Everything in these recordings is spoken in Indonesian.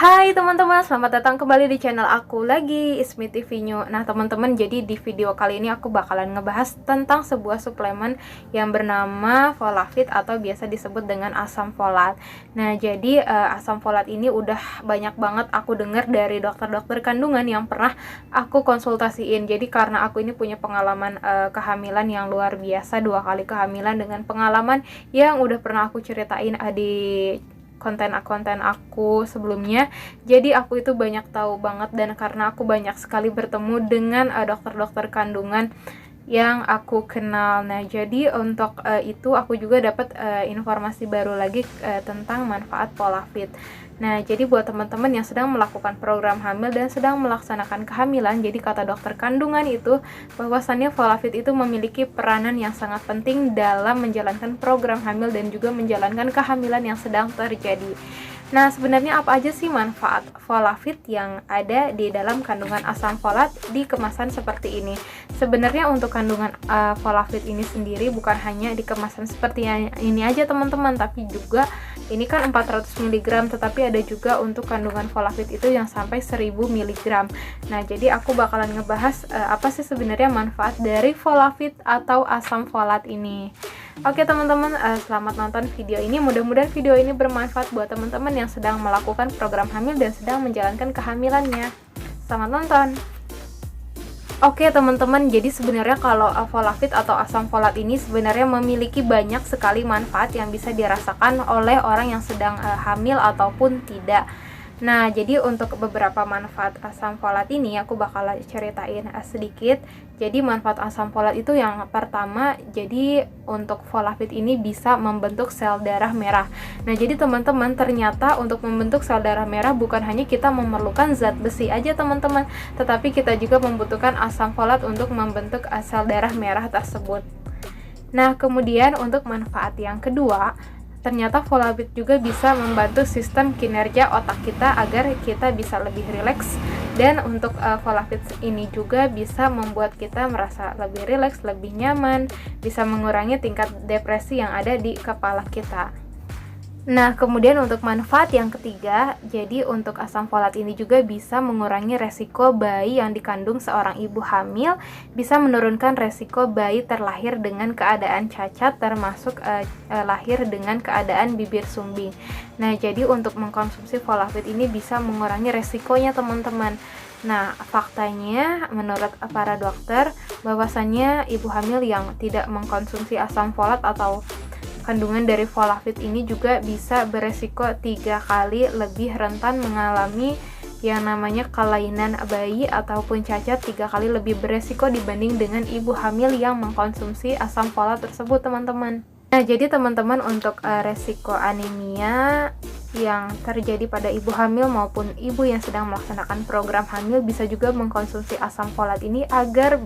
Hai teman-teman, selamat datang kembali di channel aku lagi, Ismi TV New. Nah teman-teman, jadi di video kali ini aku bakalan ngebahas tentang sebuah suplemen yang bernama Folafit atau biasa disebut dengan asam folat. Nah jadi asam folat ini udah banyak banget aku dengar dari dokter-dokter kandungan yang pernah aku konsultasiin. Jadi karena aku ini punya pengalaman kehamilan yang luar biasa, 2 kali kehamilan dengan pengalaman yang udah pernah aku ceritain di konten aku sebelumnya. Jadi aku itu banyak tahu banget, dan karena aku banyak sekali bertemu dengan dokter-dokter kandungan yang aku kenal. Nah jadi untuk itu aku juga dapat informasi baru lagi tentang manfaat Folafit. Nah jadi buat teman-teman yang sedang melakukan program hamil dan sedang melaksanakan kehamilan, jadi kata dokter kandungan itu bahwasannya Folafit itu memiliki peranan yang sangat penting dalam menjalankan program hamil dan juga menjalankan kehamilan yang sedang terjadi. Nah sebenarnya apa aja sih manfaat Folafit yang ada di dalam kandungan asam folat di kemasan seperti ini? Sebenarnya untuk kandungan Folafit ini sendiri bukan hanya di kemasan seperti ini aja teman-teman, tapi juga ini kan 400 mg, tetapi ada juga untuk kandungan Folafit itu yang sampai 1000 mg. Nah jadi aku bakalan ngebahas apa sih sebenarnya manfaat dari Folafit atau asam folat ini. Oke teman-teman, selamat nonton video ini. Mudah-mudahan video ini bermanfaat buat teman-teman yang sedang melakukan program hamil dan sedang menjalankan kehamilannya. Selamat nonton. Oke teman-teman, jadi sebenarnya kalau Folafit atau asam folat ini sebenarnya memiliki banyak sekali manfaat yang bisa dirasakan oleh orang yang sedang hamil ataupun tidak. Nah jadi untuk beberapa manfaat asam folat ini aku bakal ceritain sedikit. Jadi manfaat asam folat itu yang pertama, jadi untuk Folafit ini bisa membentuk sel darah merah. Nah jadi teman-teman, ternyata untuk membentuk sel darah merah bukan hanya kita memerlukan zat besi aja teman-teman, tetapi kita juga membutuhkan asam folat untuk membentuk sel darah merah tersebut. Nah kemudian untuk manfaat yang kedua, ternyata Folafit juga bisa membantu sistem kinerja otak kita agar kita bisa lebih rileks. Dan untuk Folafit ini juga bisa membuat kita merasa lebih rileks, lebih nyaman, bisa mengurangi tingkat depresi yang ada di kepala kita. Nah kemudian untuk manfaat yang ketiga, jadi untuk asam folat ini juga bisa mengurangi resiko bayi yang dikandung seorang ibu hamil, bisa menurunkan resiko bayi terlahir dengan keadaan cacat, termasuk lahir dengan keadaan bibir sumbing. Nah jadi untuk mengkonsumsi Folafit ini bisa mengurangi resikonya teman-teman. Nah faktanya menurut para dokter bahwasannya ibu hamil yang tidak mengkonsumsi asam folat atau kandungan dari Folafit ini juga bisa beresiko 3 kali lebih rentan mengalami yang namanya kelainan bayi ataupun cacat, 3 kali lebih beresiko dibanding dengan ibu hamil yang mengkonsumsi asam folat tersebut teman-teman. Nah jadi teman-teman, untuk resiko anemia yang terjadi pada ibu hamil maupun ibu yang sedang melaksanakan program hamil bisa juga mengkonsumsi asam folat ini agar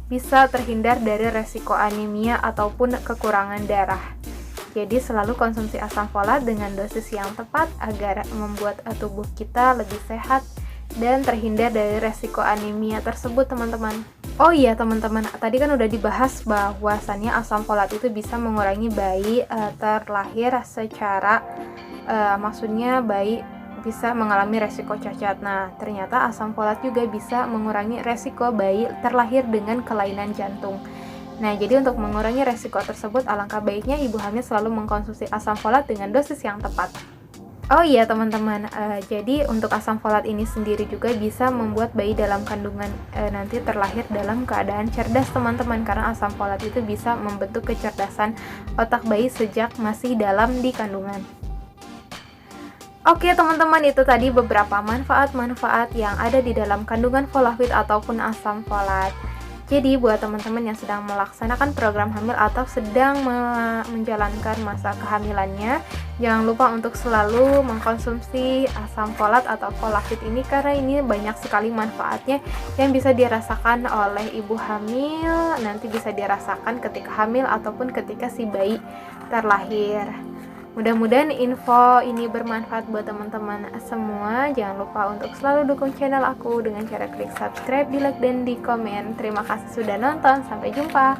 bisa terhindar dari resiko anemia ataupun kekurangan darah. Jadi selalu konsumsi asam folat dengan dosis yang tepat agar membuat tubuh kita lebih sehat dan terhindar dari resiko anemia tersebut teman-teman. Oh iya teman-teman, tadi kan udah dibahas bahwasannya asam folat itu bisa mengurangi bayi terlahir secara maksudnya bayi bisa mengalami resiko cacat. Nah ternyata asam folat juga bisa mengurangi resiko bayi terlahir dengan kelainan jantung. Nah jadi untuk mengurangi resiko tersebut, alangkah baiknya ibu hamil selalu mengkonsumsi asam folat dengan dosis yang tepat. Oh iya teman-teman, jadi untuk asam folat ini sendiri juga bisa membuat bayi dalam kandungan nanti terlahir dalam keadaan cerdas teman-teman, karena asam folat itu bisa membentuk kecerdasan otak bayi sejak masih dalam di kandungan. Oke teman-teman, itu tadi beberapa manfaat-manfaat yang ada di dalam kandungan Folafit ataupun asam folat. Jadi buat teman-teman yang sedang melaksanakan program hamil atau sedang menjalankan masa kehamilannya, jangan lupa untuk selalu mengkonsumsi asam folat atau Folafit ini, karena ini banyak sekali manfaatnya yang bisa dirasakan oleh ibu hamil, nanti bisa dirasakan ketika hamil ataupun ketika si bayi terlahir. Mudah-mudahan info ini bermanfaat buat teman-teman semua. Jangan lupa untuk selalu dukung channel aku dengan cara klik subscribe, di like, dan di komen. Terima kasih sudah nonton. Sampai jumpa.